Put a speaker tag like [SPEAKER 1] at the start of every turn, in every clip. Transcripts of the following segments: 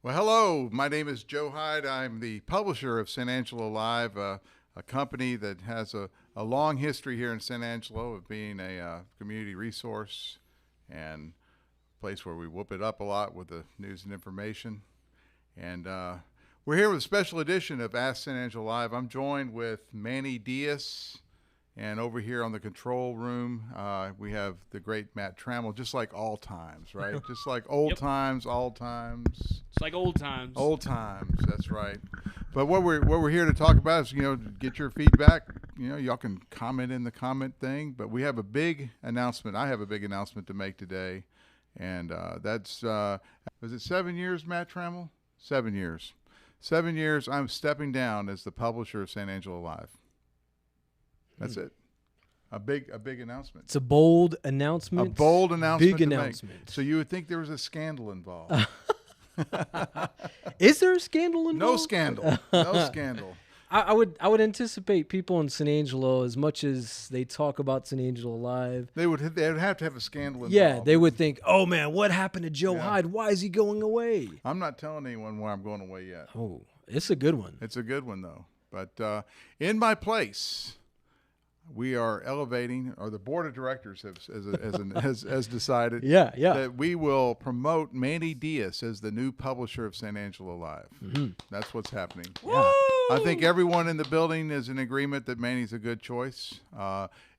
[SPEAKER 1] Well, hello. My name is Joe Hyde. I'm the publisher of San Angelo Live, a company that has a long history here in San Angelo of being a community resource and a place where we whoop it up a lot with the news and information. And we're here with a special edition of Ask San Angelo Live. I'm joined with Manny Diaz. And over here on the control room, we have the great Matt Trammell, just like all times, right? Just like old
[SPEAKER 2] Yep.
[SPEAKER 1] times, all times.
[SPEAKER 2] It's like old times.
[SPEAKER 1] Old times, that's right. But what we're here to talk about is, get your feedback. Y'all can comment in the comment thing. But we have a big announcement. I have a big announcement to make today, and that's was it 7 years, Matt Trammell? 7 years. 7 years. I'm stepping down as the publisher of San Angelo Live. That's it. A big announcement.
[SPEAKER 3] It's a bold announcement.
[SPEAKER 1] A bold announcement.
[SPEAKER 3] Big
[SPEAKER 1] to
[SPEAKER 3] announcement.
[SPEAKER 1] Make. So you would think there was a scandal involved.
[SPEAKER 3] Is there a scandal involved?
[SPEAKER 1] No scandal. No scandal.
[SPEAKER 3] I would anticipate people in San Angelo, as much as they talk about San Angelo Live.
[SPEAKER 1] They'd have to have a scandal involved.
[SPEAKER 3] Yeah, they would think, oh man, what happened to Joe
[SPEAKER 1] Yeah.
[SPEAKER 3] Hyde? Why is he going away?
[SPEAKER 1] I'm not telling anyone where I'm going away yet.
[SPEAKER 3] Oh, it's a good one.
[SPEAKER 1] It's a good one though. But in my place, we are elevating, or the board of directors has decided
[SPEAKER 3] Yeah.
[SPEAKER 1] that we will promote Manny Diaz as the new publisher of San Angelo Live.
[SPEAKER 3] Mm-hmm.
[SPEAKER 1] That's what's happening.
[SPEAKER 3] Yeah.
[SPEAKER 1] I think everyone in the building is in agreement that Manny's a good choice.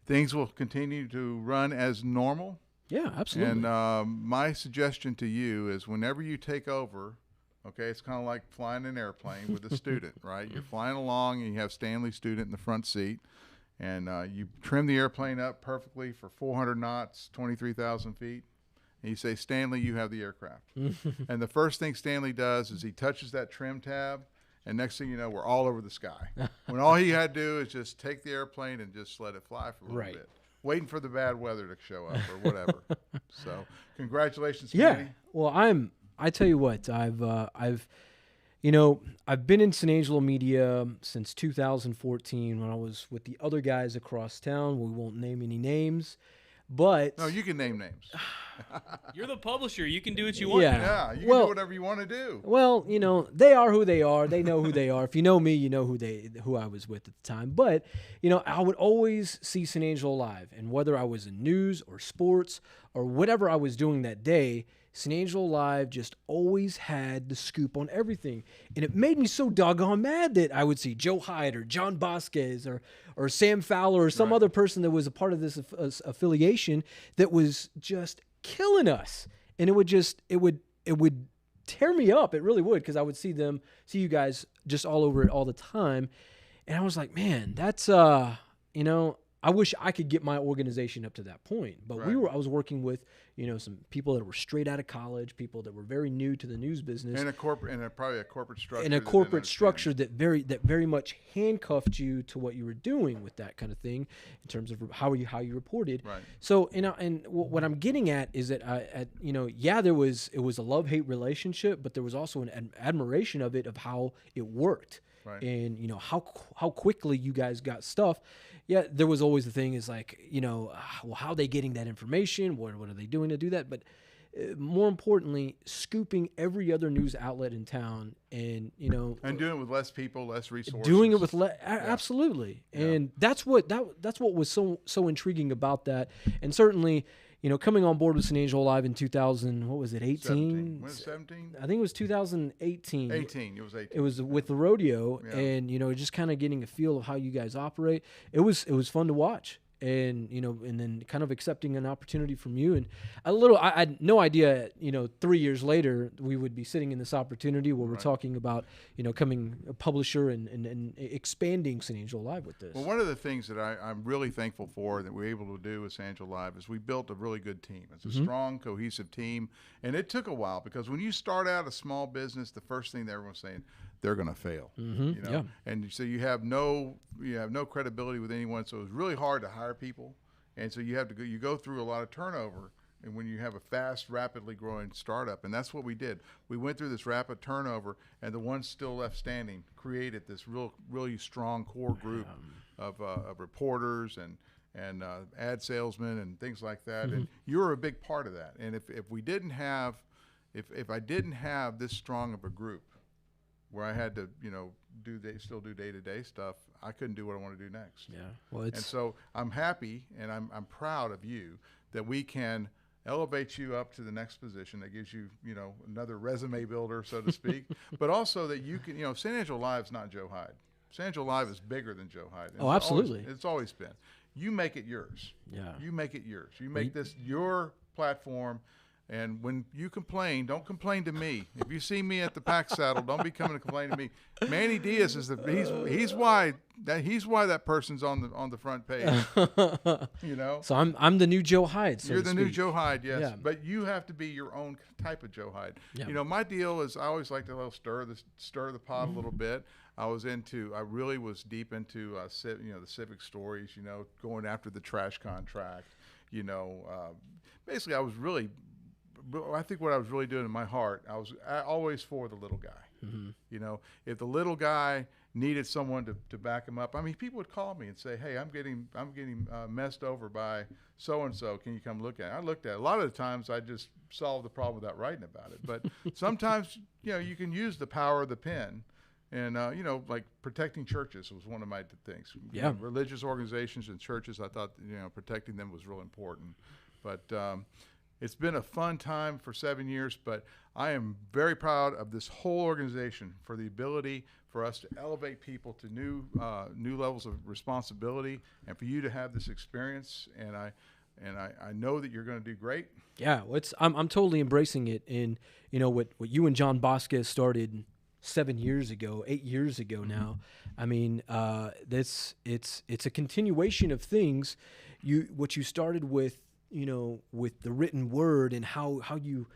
[SPEAKER 1] Things will continue to run as normal.
[SPEAKER 3] Yeah, absolutely.
[SPEAKER 1] And my suggestion to you is whenever you take over, okay, it's kind of like flying an airplane with a student, right? You're flying along and you have Stanley student in the front seat. And you trim the airplane up perfectly for 400 knots, 23,000 feet. And you say, Stanley, you have the aircraft. And the first thing Stanley does is he touches that trim tab, and next thing you know, we're all over the sky. When all he had to do is just take the airplane and just let it fly for a little
[SPEAKER 3] Right.
[SPEAKER 1] bit, waiting for the bad weather to show up or whatever. So congratulations,
[SPEAKER 3] Yeah.
[SPEAKER 1] Manny.
[SPEAKER 3] Well, I tell you what, I've been in San Angelo media since 2014 when I was with the other guys across town. We won't name any names, but
[SPEAKER 1] No, you can name names.
[SPEAKER 2] You're the publisher. You can do what you want.
[SPEAKER 3] Yeah.
[SPEAKER 1] Yeah, you can
[SPEAKER 3] Well-
[SPEAKER 1] do whatever you want to do.
[SPEAKER 3] well, they are who they are. They know who they are. If you know me, you know who I was with at the time. But I would always see San Angelo live, and whether I was in news or sports or whatever I was doing that day, San Angelo Live just always had the scoop on everything. And it made me so doggone mad that I would see Joe Hyde or John Vasquez or Sam Fowler or some
[SPEAKER 1] Right.
[SPEAKER 3] other person that was a part of this affiliation that was just killing us. And it would tear me up. It really would, because I would see you guys just all over it all the time. And I was like, man, that's, I wish I could get my organization up to that point. But
[SPEAKER 1] Right.
[SPEAKER 3] I was working with, some people that were straight out of college, people that were very new to the news business.
[SPEAKER 1] And probably a corporate structure.
[SPEAKER 3] In a
[SPEAKER 1] that didn't
[SPEAKER 3] corporate
[SPEAKER 1] understand.
[SPEAKER 3] structure that very much handcuffed you to what you were doing with that kind of thing, in terms of how you reported.
[SPEAKER 1] Right.
[SPEAKER 3] So what I'm getting at is that it was a love-hate relationship, but there was also an admiration of it, of how it worked.
[SPEAKER 1] Right.
[SPEAKER 3] And how quickly you guys got stuff. Yeah, there was always the thing is like, well, how are they getting that information? What are they doing to do that? But more importantly, scooping every other news outlet in town, and
[SPEAKER 1] And doing it with less people, less resources.
[SPEAKER 3] doing it with absolutely. And that's what was so intriguing about that. And certainly, coming on board with San Angelo Live in 2000, what was it, 18?
[SPEAKER 1] 17. When was it 17?
[SPEAKER 3] I think it was 2018.
[SPEAKER 1] 18. It was 18.
[SPEAKER 3] It was with the rodeo,
[SPEAKER 1] Yeah.
[SPEAKER 3] and just kind of getting a feel of how you guys operate. It was fun to watch, and and then kind of accepting an opportunity from you, and I had no idea, 3 years later we would be sitting in this opportunity where we're
[SPEAKER 1] Right.
[SPEAKER 3] talking about coming a publisher and expanding San Angelo Live with this.
[SPEAKER 1] Well, one of the things that I'm really thankful for that we're able to do with San Angelo Live is we built a really good team. It's a
[SPEAKER 3] Mm-hmm.
[SPEAKER 1] strong, cohesive team, and it took a while because when you start out a small business, the first thing that everyone's saying, they're going to fail.
[SPEAKER 3] Yeah.
[SPEAKER 1] And so you have no credibility with anyone. So it's really hard to hire people, and so you go through a lot of turnover. And when you have a fast, rapidly growing startup, and that's what we did. We went through this rapid turnover, and the ones still left standing created this really strong core group of reporters and ad salesmen and things like that. And you were a big part of that. And if we didn't have if I didn't have this strong of a group where I had to, still do day-to-day stuff, I couldn't do what I want to do next.
[SPEAKER 3] Yeah. Well,
[SPEAKER 1] And so I'm happy and I'm proud of you that we can elevate you up to the next position that gives you, another resume builder, so to speak, but also that you can, San Angelo Live is not Joe Hyde. San Angelo Live is bigger than Joe Hyde.
[SPEAKER 3] Oh, absolutely.
[SPEAKER 1] It's always been. You make it yours.
[SPEAKER 3] Yeah.
[SPEAKER 1] You make it yours. You make this your platform. And when you complain, don't complain to me. If you see me at the pack saddle, don't be coming to complain to me. Manny Diaz is he's why that person's on the front page.
[SPEAKER 3] So I'm the new Joe Hyde. So
[SPEAKER 1] You're
[SPEAKER 3] to
[SPEAKER 1] the new
[SPEAKER 3] speak.
[SPEAKER 1] Joe Hyde, yes.
[SPEAKER 3] Yeah.
[SPEAKER 1] But you have to be your own type of Joe Hyde.
[SPEAKER 3] Yeah.
[SPEAKER 1] My deal is I always like to stir the pot a little bit. I really was deep into the civic stories. Going after the trash contract. Basically, I think what I was really doing in my heart, I was always for the little guy.
[SPEAKER 3] Mm-hmm.
[SPEAKER 1] If the little guy needed someone to back him up, people would call me and say, "Hey, I'm getting messed over by so and so. Can you come look at it?" I looked at it. A lot of the times I just solved the problem without writing about it. But sometimes you can use the power of the pen. And, like protecting churches was one of my things.
[SPEAKER 3] Yeah.
[SPEAKER 1] Religious organizations and churches, I thought, protecting them was real important. But it's been a fun time for 7 years, but I am very proud of this whole organization for the ability for us to elevate people to new levels of responsibility, and for you to have this experience. And I know that you're going to do great.
[SPEAKER 3] Yeah, I'm totally embracing it. And what you and John Bosca started 7 years ago, 8 years ago now. I mean, it's a continuation of things. What you started with, with the written word and how you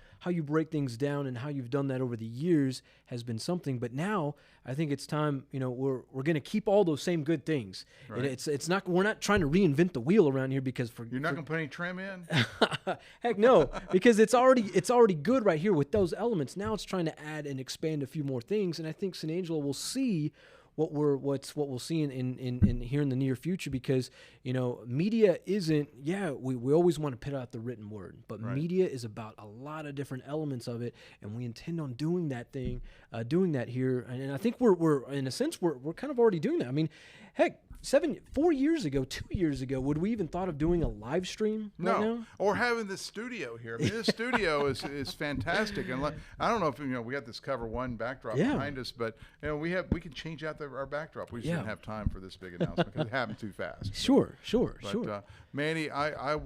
[SPEAKER 3] break things down and how you've done that over the years has been something. But now I think it's time, we're going to keep all those same good things.
[SPEAKER 1] Right.
[SPEAKER 3] And it's not, we're not trying to reinvent the wheel around here because
[SPEAKER 1] You're not going to put any trim in?
[SPEAKER 3] Heck no, because it's already good right here with those elements. Now it's trying to add and expand a few more things, and I think San Angelo will see what we'll see in here in the near future, because media isn't we always want to put out the written word, but
[SPEAKER 1] Right.
[SPEAKER 3] media is about a lot of different elements of it, and we intend on doing that here, and I think we're in a sense we're kind of already doing that. I mean, heck, 4 years ago, 2 years ago, would we even thought of doing a live stream right
[SPEAKER 1] No,
[SPEAKER 3] now?
[SPEAKER 1] or having the studio here. This studio is fantastic, and I don't know if we got this cover one backdrop
[SPEAKER 3] Yeah.
[SPEAKER 1] behind us, but we can change out our backdrop. We just
[SPEAKER 3] Yeah.
[SPEAKER 1] didn't have time for this big announcement because it happened too fast.
[SPEAKER 3] Sure.
[SPEAKER 1] But Manny, I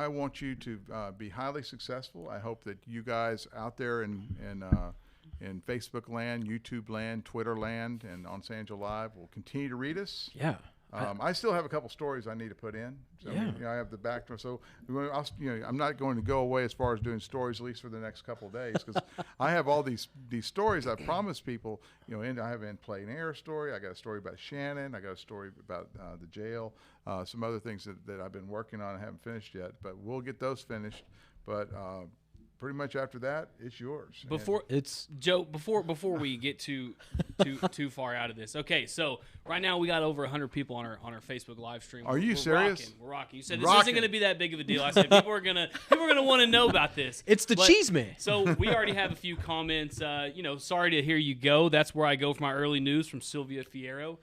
[SPEAKER 1] want you to be highly successful. I hope that you guys out there in Facebook land, YouTube land, Twitter land, and on San Angelo Live will continue to read us.
[SPEAKER 3] Yeah.
[SPEAKER 1] I still have a couple stories I need to put in. So,
[SPEAKER 3] Yeah.
[SPEAKER 1] I have the backdrop. So, I'm not going to go away as far as doing stories, at least for the next couple of days, because I have all these stories I promised people. And I have an in-plane air story. I got a story about Shannon. I got a story about the jail. Some other things that I've been working on. I haven't finished yet, but we'll get those finished. But pretty much after that, it's yours.
[SPEAKER 2] Before we get too far out of this, okay. So right now we got over 100 people on our Facebook live stream.
[SPEAKER 1] Are you serious?
[SPEAKER 2] We're rocking. You said this isn't going to be that big of a deal. I said people are gonna want to know about this.
[SPEAKER 3] It's the cheese man.
[SPEAKER 2] So we already have a few comments. Sorry to hear you go. That's where I go for my early news from Sylvia Fierro.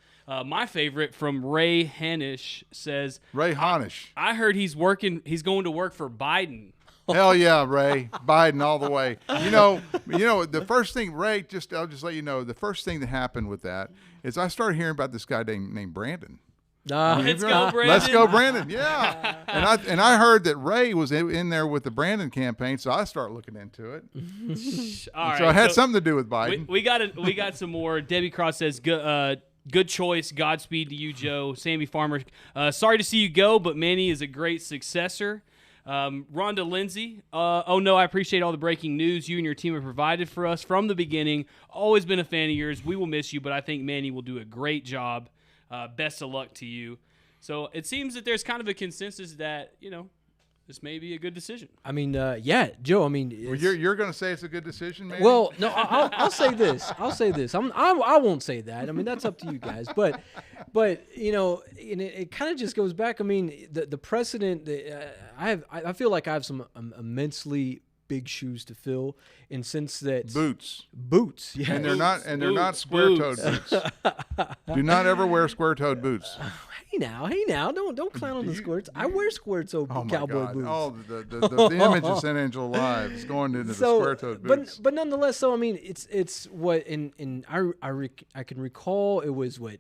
[SPEAKER 2] My favorite from Ray Hanish says,
[SPEAKER 1] Ray Hanish.
[SPEAKER 2] I heard he's going to work for Biden.
[SPEAKER 1] Hell yeah, Ray. Biden all the way. The first thing, Ray, I'll just let you know, the first thing that happened with that is I started hearing about this guy named Brandon.
[SPEAKER 2] Let's go, Brandon.
[SPEAKER 1] Let's go, Brandon. Yeah. And I heard that Ray was in there with the Brandon campaign, so I started looking into it.
[SPEAKER 2] All right,
[SPEAKER 1] so it had something to do with Biden.
[SPEAKER 2] We got some more. Debbie Cross says, good choice. Godspeed to you, Joe. Sammy Farmer, sorry to see you go, but Manny is a great successor. Rhonda Lindsay, oh no, I appreciate all the breaking news you and your team have provided for us from the beginning. Always been a fan of yours. We will miss you, but I think Manny will do a great job. Best of luck to you. So it seems that there's kind of a consensus that, this may be a good decision.
[SPEAKER 3] I mean, Joe. I mean,
[SPEAKER 1] Well, you're going to say it's a good decision, man?
[SPEAKER 3] well, no, I'll say this. I won't say that. I mean, that's up to you guys. But and it kind of just goes back. I mean, the precedent. I feel like I have some immensely big shoes to fill. And since that
[SPEAKER 1] Boots.
[SPEAKER 3] yeah,
[SPEAKER 1] And they're not square-toed boots. Do not ever wear square-toed boots.
[SPEAKER 3] hey now, don't clown on the squirts. I wear square-toed
[SPEAKER 1] Oh my
[SPEAKER 3] cowboy
[SPEAKER 1] God!
[SPEAKER 3] boots.
[SPEAKER 1] Oh, the image of San Angelo Live is going into the square-toed boots.
[SPEAKER 3] But nonetheless, so I mean, it's what I can recall it was what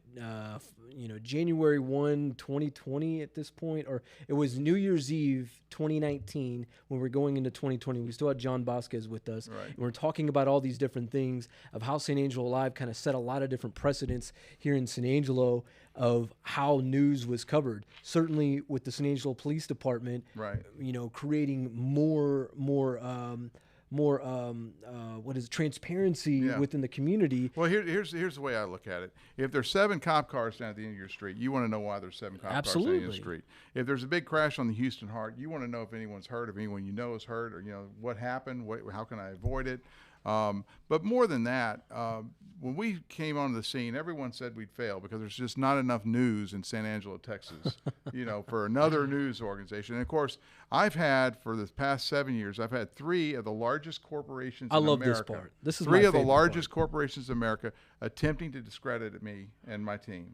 [SPEAKER 3] January 1, 2020 at this point, or it was New Year's Eve 2019 when we're going into 2020. We still had John Vasquez with us.
[SPEAKER 1] Right.
[SPEAKER 3] And we're talking about all these different things of how San Angelo Live kind of set a lot of different precedents here in San Angelo of how news was covered. Certainly with the San Angelo Police Department,
[SPEAKER 1] Right.
[SPEAKER 3] Creating more transparency within the community.
[SPEAKER 1] Well, here's the way I look at it. If there's 7 cop cars down at the end of your street, you want to know why there's 7 cop cars down the end of the street. If there's a big crash on the Houston Hart, you want to know if anyone's hurt, if anyone you know is hurt, or what happened, how can I avoid it. But more than that, when we came onto the scene, everyone said we'd fail because there's just not enough news in San Angelo, Texas, for another news organization. And of course, I've had for the past 7 years, I've had 3 of the largest corporations in America.
[SPEAKER 3] I love this part. This is
[SPEAKER 1] 3
[SPEAKER 3] my
[SPEAKER 1] of the
[SPEAKER 3] favorite
[SPEAKER 1] largest
[SPEAKER 3] part.
[SPEAKER 1] corporations in America attempting to discredit me and my team.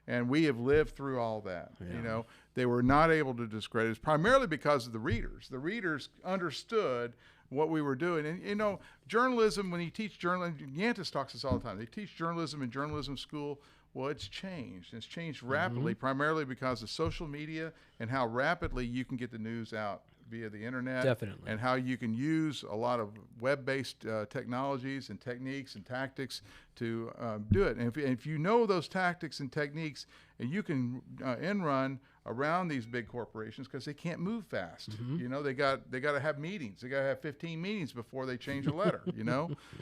[SPEAKER 1] And we have lived through all that.
[SPEAKER 3] Yeah.
[SPEAKER 1] They were not able to discredit us primarily because of the readers. The readers understood what we were doing. And, journalism, when you teach journalism, Yantis talks this all the time. They teach journalism in journalism school. Well, it's changed. It's changed rapidly, primarily because of social media and how rapidly you can get the news out via the internet.
[SPEAKER 3] Definitely.
[SPEAKER 1] And how you can use a lot of web-based technologies and techniques and tactics to do it. And if you know those tactics and techniques, and you can end run around these big corporations because they can't move fast. They got to have meetings. They got to have 15 meetings before they change a letter.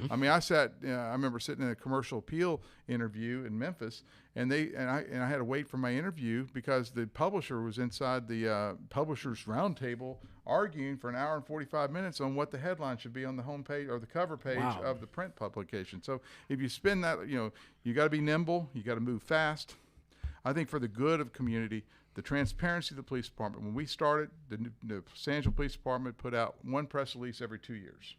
[SPEAKER 1] I mean, I remember sitting in a commercial appeal interview in Memphis, and I had to wait for my interview because the publisher was inside the publishers roundtable arguing for an hour and 45 minutes on what the headline should be on the homepage or the cover page of the print publication. So if you spin that, you got to be nimble. You got to move fast. I think for the good of community, the transparency of the police department. When we started, the San Angelo Police Department put out 1 press release every 2 years.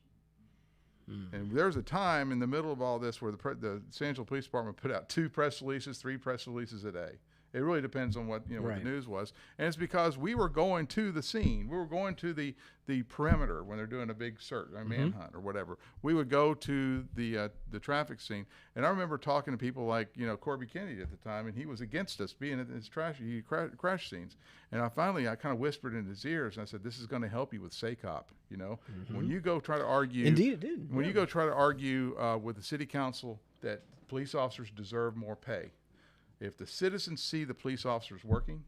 [SPEAKER 1] And there was a time in the middle of all this where the San Angelo Police Department put out 2 press releases, 3 press releases a day. It really depends on what what the news was, and it's because we were going to the scene. We were going to the perimeter when they're doing a big search, a manhunt or whatever. We would go to the traffic scene, and I remember talking to people like Corby Kennedy at the time, and he was against us being at his crash scenes. And I kind of whispered in his ears, and I said, "This is going to help you with SACOP. When you go try to argue,
[SPEAKER 3] indeed it did.
[SPEAKER 1] When you go try to argue with the city council that police officers deserve more pay." If the citizens see the police officers working,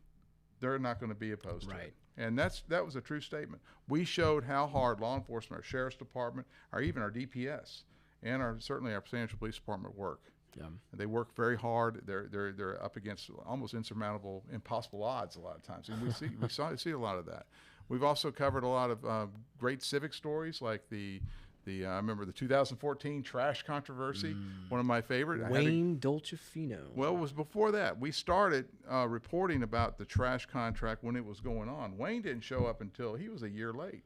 [SPEAKER 1] they're not going to be opposed to it. And that was a true statement. We showed how hard law enforcement, our sheriff's department, or even our DPS, and certainly our San Angelo Police Department work. Yeah. They work very hard. They're up against almost insurmountable, impossible odds a lot of times, and we see a lot of that. We've also covered a lot of great civic stories, like I remember the 2014 trash controversy, one of my favorite.
[SPEAKER 3] Wayne Dolcefino.
[SPEAKER 1] Well, it was before that. We started reporting about the trash contract when it was going on. Wayne didn't show up until he was a year late.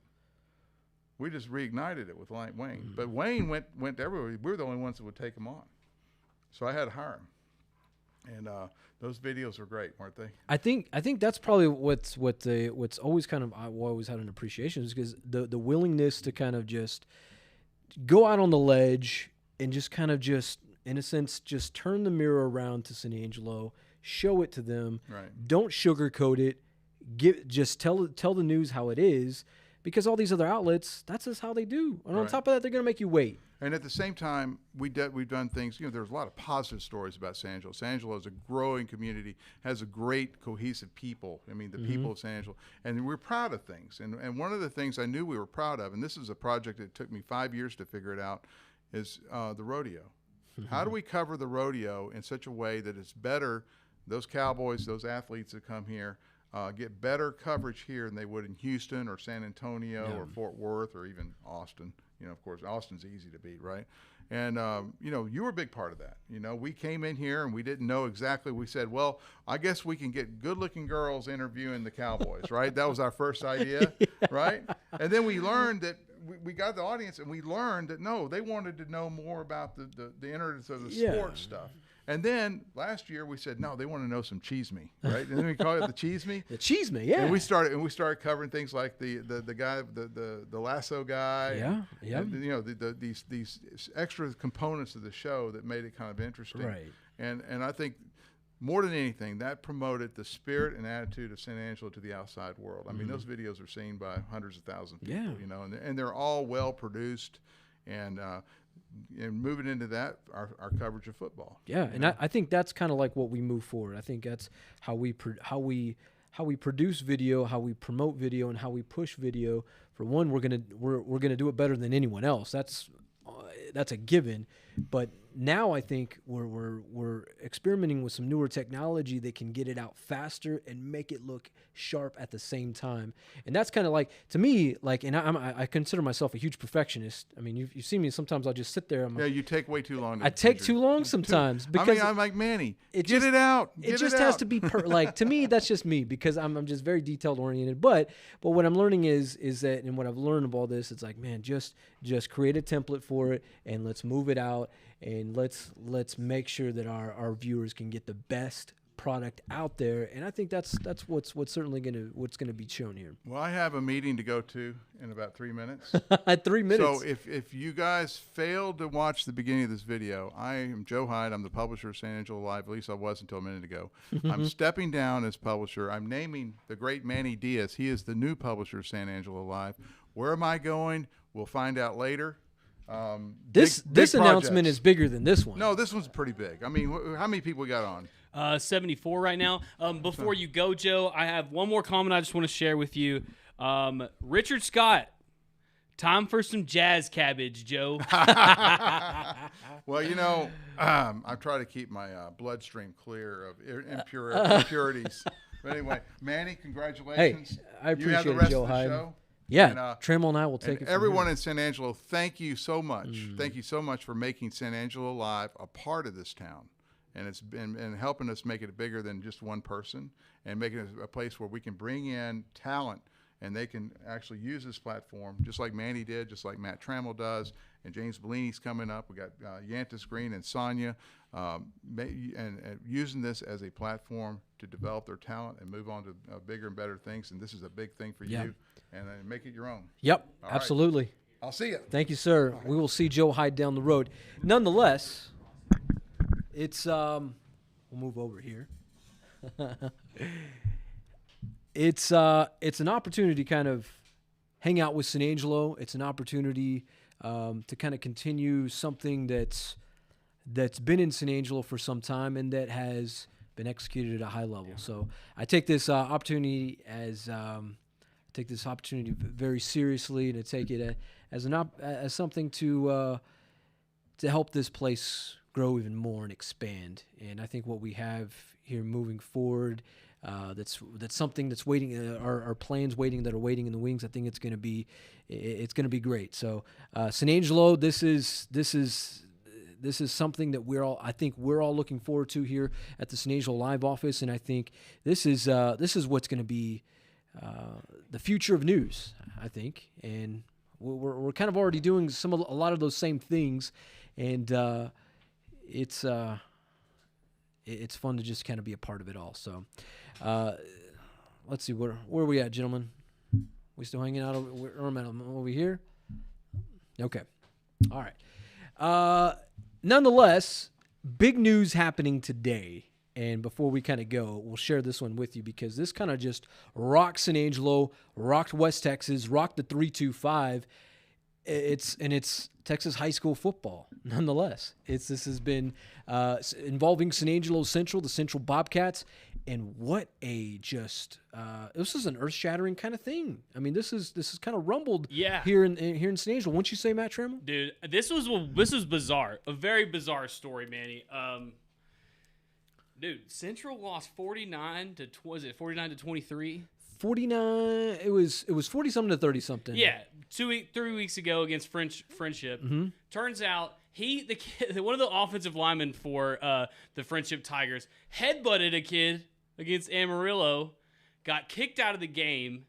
[SPEAKER 1] We just reignited it with Wayne. But Wayne went everywhere. We were the only ones that would take him on. So I had to hire him. And those videos were great, weren't they?
[SPEAKER 3] I think that's probably what's always kind of I always had an appreciation is because the willingness to kind of just go out on the ledge and just kind of just, in a sense, just turn the mirror around to San Angelo, show it to them.
[SPEAKER 1] Right.
[SPEAKER 3] Don't sugarcoat it. Just tell the news how it is, because all these other outlets, that's just how they do. And on top of that, they're going to make you wait.
[SPEAKER 1] And at the same time, we've done things. There's a lot of positive stories about San Angelo. San Angelo is a growing community, has a great cohesive people. I mean, the people of San Angelo, and we're proud of things. And one of the things I knew we were proud of, and this is a project that took me 5 years to figure it out, is the rodeo. How do we cover the rodeo in such a way that it's better? Those cowboys, those athletes that come here, get better coverage here than they would in Houston or San Antonio or Fort Worth or even Austin. Of course, Austin's easy to beat, right? And, you were a big part of that. We came in here and we didn't know exactly. We said, well, I guess we can get good-looking girls interviewing the Cowboys, right? That was our first idea, right? And then we learned that we got the audience, and we learned that no, they wanted to know more about the innards of the
[SPEAKER 3] Yeah.
[SPEAKER 1] sports stuff. And then last year we said no, they want to know some cheese me, right? And then we call it the cheese me.
[SPEAKER 3] The cheese me, yeah.
[SPEAKER 1] And we started covering things like the guy, the lasso guy.
[SPEAKER 3] Yeah, yeah.
[SPEAKER 1] And, you know, these extra components of the show that made it kind of interesting.
[SPEAKER 3] Right.
[SPEAKER 1] And I think more than anything, that promoted the spirit and attitude of San Angelo to the outside world. I mean, those videos are seen by hundreds of thousands of people.
[SPEAKER 3] Yeah.
[SPEAKER 1] You know, and they're all well produced, and moving into that, our coverage of football.
[SPEAKER 3] Yeah, and I think that's kind of like what we move forward. I think that's how we produce video, how we promote video, and how we push video. For one, we're gonna do it better than anyone else. That's a given. But now I think we're experimenting with some newer technology that can get it out faster and make it look sharp at the same time. And that's kind of like, to me, like, and I consider myself a huge perfectionist. I mean, you've seen me sometimes. I'll just sit there.
[SPEAKER 1] Yeah, you take way too long.
[SPEAKER 3] I take too long sometimes because
[SPEAKER 1] I mean, I'm like Manny. Get it out.
[SPEAKER 3] It just has to be like, to me, that's just me, because I'm just very detailed oriented. But what I'm learning is that, and what I've learned of all this, it's like, man, just create a template for it and let's move it out, and let's make sure that our viewers can get the best product out there. And I think that's what's certainly gonna be shown here.
[SPEAKER 1] Well, I have a meeting to go to in about 3 minutes.
[SPEAKER 3] 3 minutes.
[SPEAKER 1] So if you guys failed to watch the beginning of this video, I am Joe Hyde. I'm the publisher of San Angelo Live. At least I was until a minute ago. I'm stepping down as publisher. I'm naming the great Manny Diaz. He is the new publisher of San Angelo Live. Where am I going? We'll find out later.
[SPEAKER 3] This
[SPEAKER 1] big
[SPEAKER 3] announcement
[SPEAKER 1] projects.
[SPEAKER 3] is bigger than this one.
[SPEAKER 1] No, this one's pretty big. I mean, how many people we got on?
[SPEAKER 2] 74 right now. Before you go, Joe, I have one more comment I just want to share with you. Richard Scott, time for some jazz cabbage, Joe.
[SPEAKER 1] Well, you know, I try to keep my bloodstream clear of impurities. But anyway, Manny, congratulations.
[SPEAKER 3] Hey, I
[SPEAKER 1] You have the
[SPEAKER 3] appreciate it,
[SPEAKER 1] rest
[SPEAKER 3] Joe
[SPEAKER 1] of the
[SPEAKER 3] Hyde.
[SPEAKER 1] show.
[SPEAKER 3] Yeah,
[SPEAKER 1] And,
[SPEAKER 3] Trammell and I will take
[SPEAKER 1] And
[SPEAKER 3] it from
[SPEAKER 1] everyone
[SPEAKER 3] here.
[SPEAKER 1] in San Angelo, thank you so much. Thank you so much for making San Angelo Live a part of this town. And it's been and helping us make it bigger than just one person, and making it a place where we can bring in talent and they can actually use this platform, just like Manny did, just like Matt Trammell does, and James Bellini's coming up. We got Yantis Green and Sonia, and using this as a platform to develop their talent and move on to bigger and better things. And this is a big thing for you, and make it your own.
[SPEAKER 3] Yep,
[SPEAKER 1] All right.
[SPEAKER 3] absolutely.
[SPEAKER 1] I'll see you.
[SPEAKER 3] Thank you, sir. We will see Joe Hyde down the road. Nonetheless, it's we'll move over here. It's an opportunity to kind of hang out with San Angelo. It's an opportunity to kind of continue something that's been in San Angelo for some time and that has been executed at a high level. So I take this opportunity very seriously, and I take it as something to help this place grow even more and expand. And I think what we have here moving forward, that's something that's waiting. Our plans waiting in the wings. I think it's going to be great. So San Angelo, this is something that we're all looking forward to here at the San Angelo Live office, and I think this is what's going to be the future of news, I think. And we're kind of already doing a lot of those same things, and it's fun to just kind of be a part of it all. So let's see, where are we at, gentlemen? We still hanging out over here? Okay. All right. Nonetheless, big news happening today. And before we kind of go, we'll share this one with you because this kind of just rocked San Angelo, rocked West Texas, rocked the 325. It's Texas high school football. Nonetheless, this has been involving San Angelo Central, the Central Bobcats, and what a this is an earth-shattering kind of thing. I mean, this is kind of rumbled here in San Angelo. Wouldn't you say, Matt Trammell?
[SPEAKER 2] Dude, this was bizarre. A very bizarre story, Manny. Dude, Central lost 49 to 23.
[SPEAKER 3] 49. It was 40 something to 30 something.
[SPEAKER 2] Yeah, 3 weeks ago against Friendship.
[SPEAKER 3] Mm-hmm.
[SPEAKER 2] Turns out the kid, one of the offensive linemen for the Friendship Tigers, headbutted a kid against Amarillo, got kicked out of the game.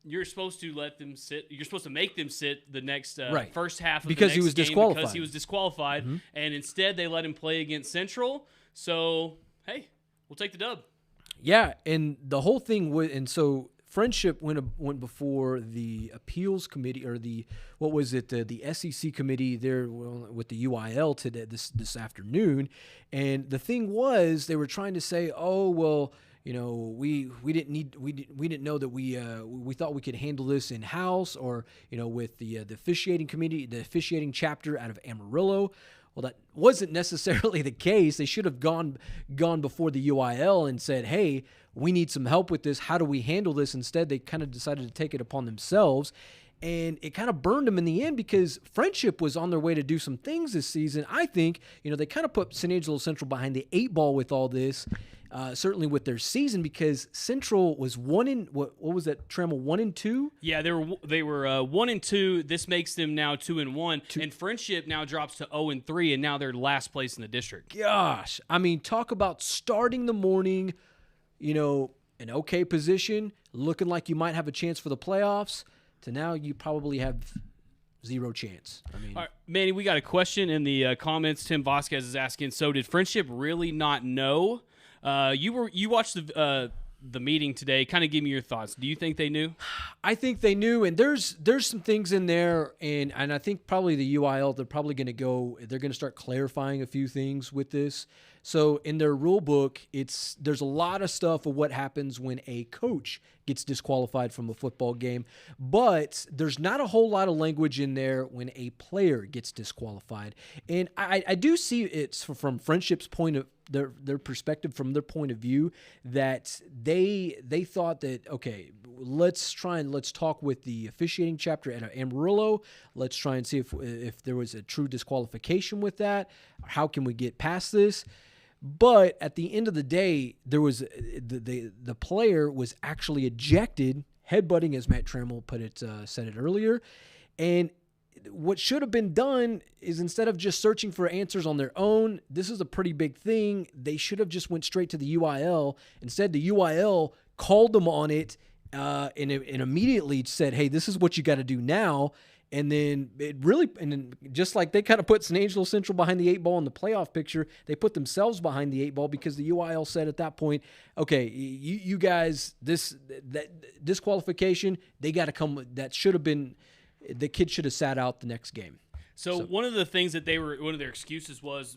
[SPEAKER 2] you're supposed to let them sit. You're supposed to make them sit the next
[SPEAKER 3] Right.
[SPEAKER 2] first half of
[SPEAKER 3] Because
[SPEAKER 2] the
[SPEAKER 3] he
[SPEAKER 2] next
[SPEAKER 3] was
[SPEAKER 2] game
[SPEAKER 3] disqualified.
[SPEAKER 2] because he was disqualified, and instead they let him play against Central. So hey, we'll take the dub.
[SPEAKER 3] Yeah, and the whole thing and so Friendship went before the appeals committee or the SEC committee there with the UIL today this afternoon, and the thing was they were trying to say, oh well, we didn't know that we thought we could handle this in house or with the officiating committee, the officiating chapter out of Amarillo. Well, that wasn't necessarily the case. They should have gone before the UIL and said, hey, we need some help with this. How do we handle this? Instead, they kind of decided to take it upon themselves. And it kind of burned them in the end because Friendship was on their way to do some things this season. I think, they kind of put San Angelo Central behind the 8 ball with all this, certainly with their season, because Central was what was that, Trammell, 1-2?
[SPEAKER 2] Yeah, they were 1-2. This makes them now 2-1, and Friendship now drops to 0-3, and now they're last place in the district.
[SPEAKER 3] Gosh, I mean, talk about starting the morning, an okay position, looking like you might have a chance for the playoffs, to now you probably have zero chance. I mean,
[SPEAKER 2] all right, Manny, we got a question in the comments. Tim Vasquez is asking, so did Friendship really not know? You watched the meeting today. Kind of give me your thoughts. Do you think they knew?
[SPEAKER 3] I think they knew, and there's some things in there, and I think probably the UIL, they're going to start clarifying a few things with this. So in their rule book, there's a lot of stuff of what happens when a coach gets disqualified from a football game, but there's not a whole lot of language in there when a player gets disqualified. And I do see it's from Friendship's point of their perspective, from their point of view, that they thought that, okay, let's talk with the officiating chapter at Amarillo. Let's try and see if there was a true disqualification with that. How can we get past this? But at the end of the day, there was the player was actually ejected, headbutting, as Matt Trammell said it earlier. And what should have been done is, instead of just searching for answers on their own, this is a pretty big thing. They should have just went straight to the UIL. Instead, the UIL called them on it and immediately said, hey, this is what you got to do now. And then just like they kind of put San Angelo Central behind the 8 ball in the playoff picture, they put themselves behind the 8 ball, because the UIL said at that point, okay, you guys, that disqualification, they got to come. That should have been, the kid should have sat out the next game.
[SPEAKER 2] So one of the things that one of their excuses was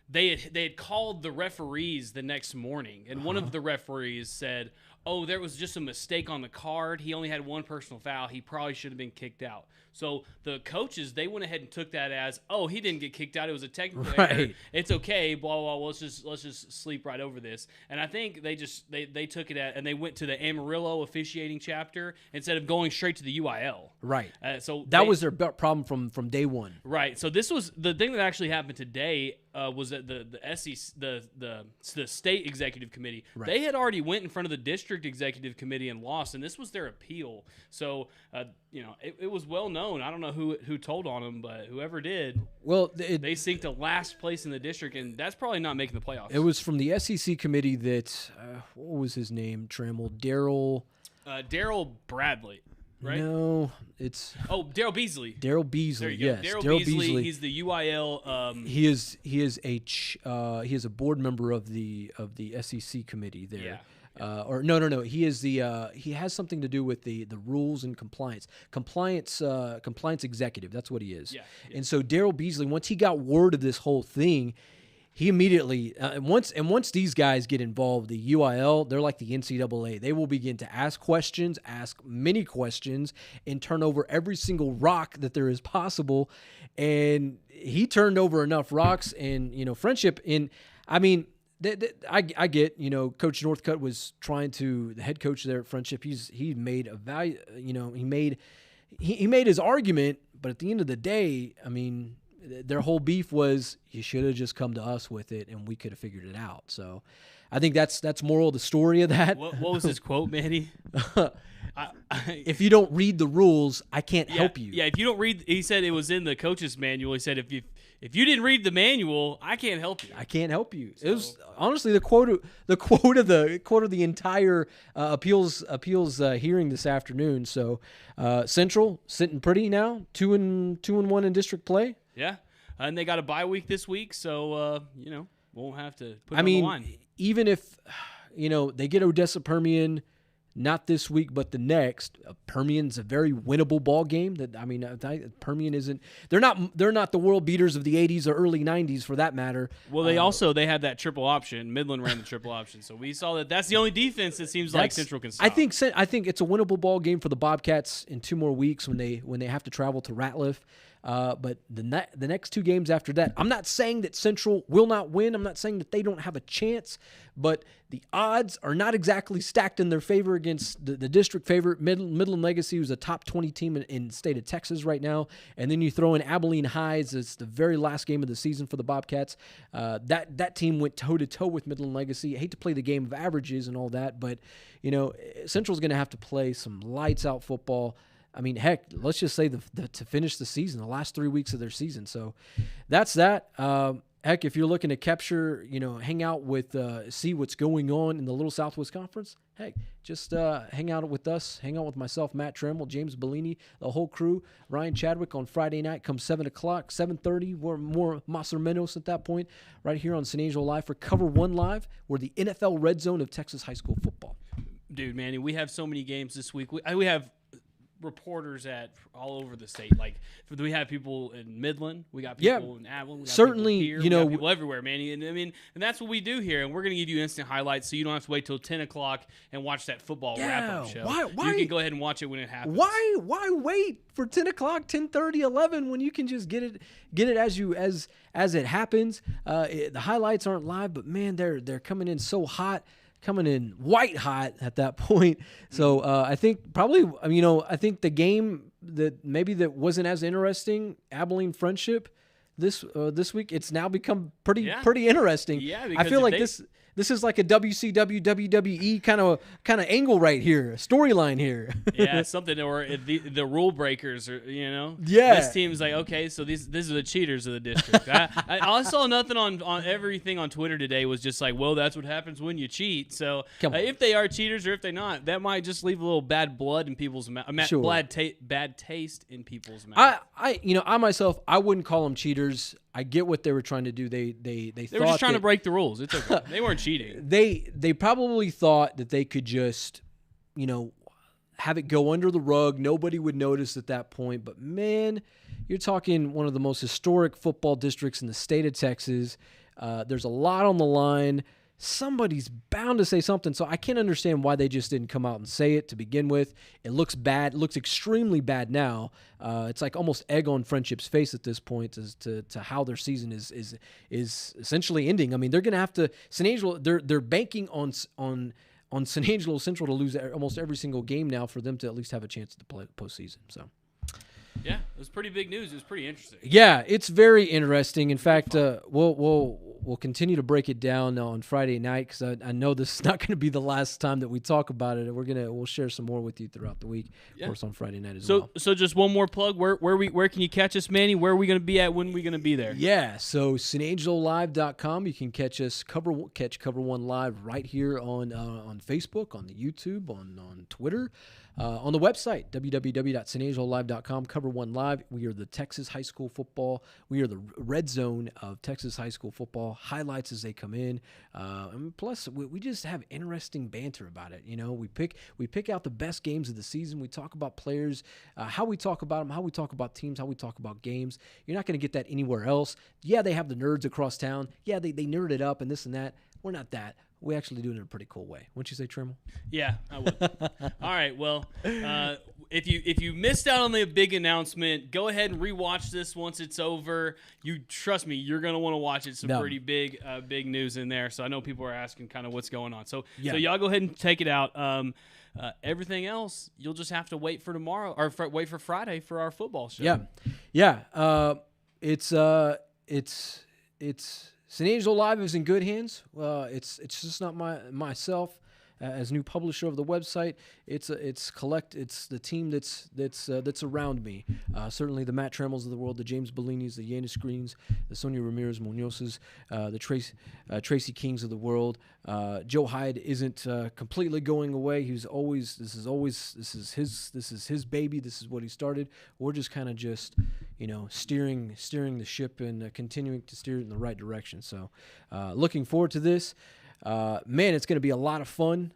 [SPEAKER 2] they had called the referees the next morning, and one of the referees said, oh, there was just a mistake on the card. He only had one personal foul. He probably should have been kicked out. So the coaches, they went ahead and took that as, oh, he didn't get kicked out. It was a technical error. It's okay. Blah, blah, blah. Let's just sleep right over this. And I think they took it and they went to the Amarillo officiating chapter instead of going straight to the UIL.
[SPEAKER 3] Right.
[SPEAKER 2] So
[SPEAKER 3] that was their problem from day one.
[SPEAKER 2] Right. So this was the thing that actually happened today. Was that the SEC, the state executive committee?
[SPEAKER 3] Right.
[SPEAKER 2] They had already went in front of the district executive committee and lost, and this was their appeal. So it was well known. I don't know who told on them, but whoever did,
[SPEAKER 3] well,
[SPEAKER 2] they sink to last place in the district, and that's probably not making the playoffs.
[SPEAKER 3] It was from the SEC committee that what was his name? Trammell,
[SPEAKER 2] Daryl Bradley. Right?
[SPEAKER 3] No, it's
[SPEAKER 2] Daryl Beasley.
[SPEAKER 3] Daryl Beasley, yes.
[SPEAKER 2] Daryl Beasley. He's the UIL.
[SPEAKER 3] He is a board member of the SEC committee there.
[SPEAKER 2] Yeah.
[SPEAKER 3] Or no. He is he has something to do with the rules and compliance executive. That's what he is.
[SPEAKER 2] Yeah.
[SPEAKER 3] And so Daryl Beasley, once he got word of this whole thing, he immediately once these guys get involved, the UIL, they're like the NCAA. They will begin to ask many questions, and turn over every single rock that there is possible. And he turned over enough rocks, and Friendship. And I mean, I get, Coach Northcutt was trying to, the head coach there at Friendship. He made a value. He made his argument, but at the end of the day, I mean, their whole beef was, you should have just come to us with it, and we could have figured it out. So I think that's moral of the story of that.
[SPEAKER 2] What was his quote, Manny?
[SPEAKER 3] If you don't read the rules, I can't help you.
[SPEAKER 2] Yeah, if you don't read, he said it was in the coach's manual. He said if you didn't read the manual, I can't help you.
[SPEAKER 3] I can't help you. It was honestly the quote of the entire appeals hearing this afternoon. So Central sitting pretty now, 2-1 in district play.
[SPEAKER 2] Yeah, and they got a bye week this week, so won't have to put it on the line.
[SPEAKER 3] Even if they get Odessa Permian. Not this week, but the next. Permian's a very winnable ball game. Permian isn't. They're not the world beaters of the '80s or early '90s for that matter.
[SPEAKER 2] Well, they had that triple option. Midland ran the triple option, so we saw that's the only defense it seems like Central can stop.
[SPEAKER 3] I think it's a winnable ball game for the Bobcats in 2 more weeks when they have to travel to Ratliff. But the next 2 games after that, I'm not saying that Central will not win. I'm not saying that they don't have a chance, but the odds are not exactly stacked in their favor against the district favorite Midland Legacy, who's a top 20 team in the state of Texas right now. And then you throw in Abilene Hyde. It's the very last game of the season for the Bobcats. That team went toe-to-toe with Midland Legacy. I hate to play the game of averages and all that, but Central's going to have to play some lights-out football. I mean, heck, let's just say to finish the season, the last 3 weeks of their season. So that's that. Heck, if you're looking to capture, hang out with, see what's going on in the Little Southwest Conference, heck, just hang out with us. Hang out with myself, Matt Tremble, James Bellini, the whole crew. Ryan Chadwick on Friday night comes 7 o'clock, 7:30. We're more Masermenos at that point, right here on San Angelo Live for Cover 1 Live. We're the NFL Red Zone of Texas high school football.
[SPEAKER 2] Dude, Manny, we have so many games this week. We have reporters at all over the state. Like, we have people in Midland, we got people in Abilene, we got
[SPEAKER 3] certainly
[SPEAKER 2] people here, we got people everywhere, man. And that's what we do here. And we're going to give you instant highlights, so you don't have to wait till 10 o'clock and watch that football wrap-up show.
[SPEAKER 3] Why
[SPEAKER 2] you can go ahead and watch it when it happens.
[SPEAKER 3] Why wait for 10 o'clock, 10:30, 11 when you can just get it as it happens? The highlights aren't live, but man, they're coming in so hot. Coming in white hot at that point. So I think probably, I think the game that wasn't as interesting, Abilene Friendship, this week, it's now become pretty interesting.
[SPEAKER 2] Yeah,
[SPEAKER 3] I feel like this is like a WCW WWE kind of angle right here, storyline here.
[SPEAKER 2] Yeah, something or the rule breakers, or
[SPEAKER 3] Yeah,
[SPEAKER 2] this team's like, okay, so these are the cheaters of the district. I saw nothing on everything on Twitter today was just like, well, that's what happens when you cheat. So if they are cheaters or if they're not, that might just leave a little bad blood in people's mouth, bad taste in people's mouth.
[SPEAKER 3] I myself, I wouldn't call them cheaters. I get what they were trying to do. They
[SPEAKER 2] were just trying to break the rules. It's okay. They weren't cheating.
[SPEAKER 3] They probably thought that they could just, have it go under the rug. Nobody would notice at that point. But man, you're talking one of the most historic football districts in the state of Texas. There's a lot on the line. Somebody's bound to say something. So I can't understand why they just didn't come out and say it to begin with. It looks bad. It looks extremely bad now. It's like almost egg on Friendship's face at this point as to how their season is essentially ending. I mean, they're going to have to San Angelo. They're banking on San Angelo Central to lose almost every single game now for them to at least have a chance at the postseason. So.
[SPEAKER 2] Yeah, it was pretty big news. It was pretty interesting.
[SPEAKER 3] Yeah, it's very interesting. In fact, we'll continue to break it down on Friday night because I know this is not going to be the last time that we talk about it. We'll share some more with you throughout the week, of course, on Friday night as well.
[SPEAKER 2] So just one more plug. Where can you catch us, Manny? Where are we going to be at? When are we going to be there?
[SPEAKER 3] Yeah, so SanAngeloLive.com. You can catch us catch Cover 1 Live right here on Facebook, on the YouTube, on Twitter. On the website, www.sanangelolive.com, Cover 1 Live. We are the Texas high school football. We are the red zone of Texas high school football. Highlights as they come in. And plus, we just have interesting banter about it. We pick out the best games of the season. We talk about players, how we talk about them, how we talk about teams, how we talk about games. You're not going to get that anywhere else. Yeah, they have the nerds across town. Yeah, they nerd it up and this and that. We're not that. We actually do it in a pretty cool way. Wouldn't you say, Trimmel?
[SPEAKER 2] Yeah, I would. All right, well, if you missed out on the big announcement, go ahead and rewatch this once it's over. You trust me, you're gonna want to watch it. Some pretty big news in there. So I know people are asking kind of what's going on. So y'all go ahead and take it out. Everything else, you'll just have to wait for tomorrow or wait for Friday for our football show.
[SPEAKER 3] Yeah. It's San Angelo Live is in good hands. It's just not myself. as new publisher of the website. It's the team that's around me. Certainly the Matt Tremmels of the world, the James Bellinis, the Yanis Greens, the Sonia Ramirez Muñozes, the Tracy Kings of the world. Joe Hyde isn't completely going away. This is his baby. This is what he started. We're just kind of steering the ship and continuing to steer it in the right direction. So looking forward to this. Man, it's going to be a lot of fun.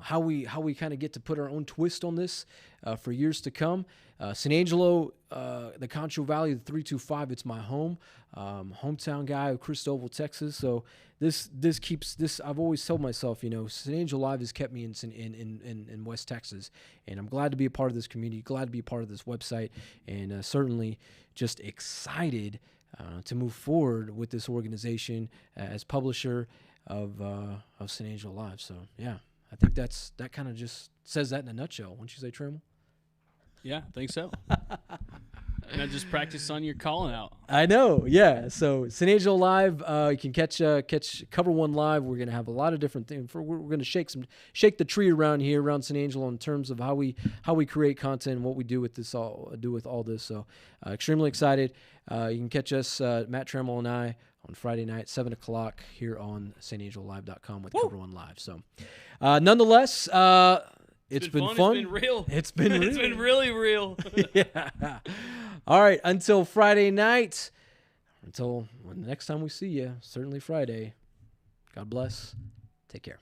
[SPEAKER 3] How we kind of get to put our own twist on this for years to come. San Angelo, the Concho Valley, the 325. It's my hometown guy of Christoval, Texas. So this keeps this. I've always told myself, San Angelo Live has kept me in West Texas, and I'm glad to be a part of this community. Glad to be a part of this website, and certainly just excited to move forward with this organization as publisher of San Angelo Live. So yeah, I think that kind of just says that in a nutshell. Wouldn't you say, Trammell?
[SPEAKER 2] Yeah, I think so. And I just practice on your calling out.
[SPEAKER 3] I know, yeah. So San Angelo Live, you can catch Cover One Live. We're gonna have a lot of different things. We're gonna shake the tree around here, around San Angelo, in terms of how we create content and what we do with all this. So extremely excited. You can catch us, Matt Tremmell and I, on Friday night, 7:00 here on SanAngeloLive.com with Cover One Live. So nonetheless, it's been fun.
[SPEAKER 2] It's been real.
[SPEAKER 3] It's been real.
[SPEAKER 2] It's been really real.
[SPEAKER 3] Yeah. All right. Until Friday night. Until the next time we see you, certainly Friday. God bless. Take care.